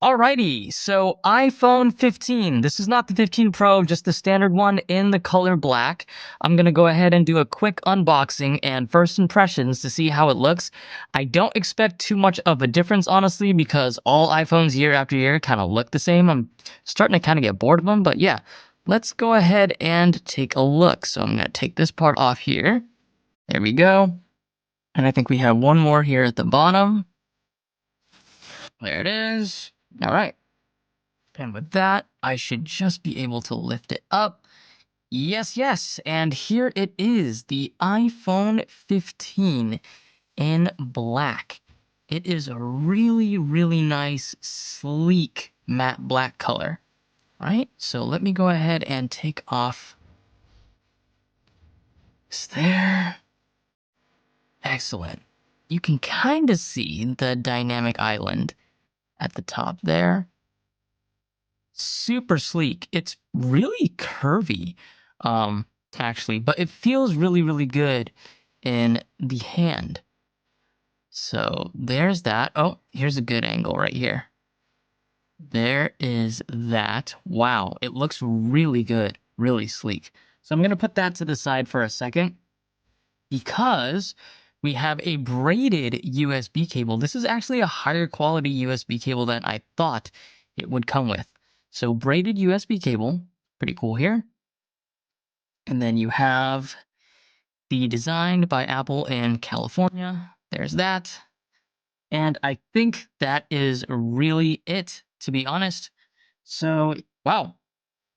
Alrighty, so iPhone 15. This is not the 15 Pro, just the standard one in the color black. I'm gonna go ahead and do a quick unboxing and first impressions to see how it looks. I don't expect too much of a difference, honestly, because all iPhones year after year kind of look the same. I'm starting to kind of get bored of them, but yeah, let's go ahead and take a look. So I'm gonna take this part off here. There we go. And I think we have one more here at the bottom. There it is. All right. And with that, I should just be able to lift it up. Yes, yes. And here it is, the iPhone 15 in black. It is a really, really nice, sleek matte black color. All right, so let me go ahead and take off this there. Excellent. You can kind of see the dynamic island at the top there. Super sleek. It's really curvy, actually, but it feels really, really good in the hand. So there's that. Oh, here's a good angle right here. There is that. Wow, it looks really good, really sleek. So I'm going to put that to the side for a second because we have a braided USB cable. This is actually a higher quality USB cable than I thought it would come with. So braided USB cable, pretty cool here. And then you have the designed by Apple in California. There's that. And I think that is really it, to be honest. So, wow.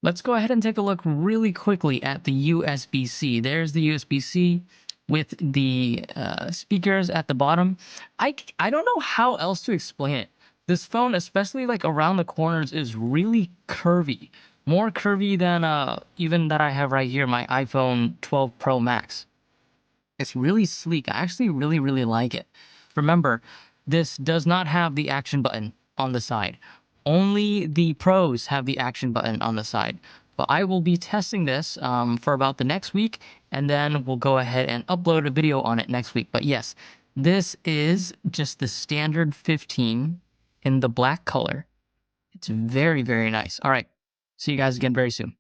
Let's go ahead and take a look really quickly at the USB-C. There's the USB-C with the speakers at the bottom. I don't know how else to explain it. This phone, especially like around the corners, is really curvy. More curvy than even that I have right here, my iPhone 12 Pro Max. It's really sleek. I actually really, really like it. Remember, this does not have the action button on the side. Only the pros have the action button on the side. But I will be testing this for about the next week, and then we'll go ahead and upload a video on it next week. But yes, this is just the standard 15 in the black color. It's very, very nice. All right. See you guys again very soon.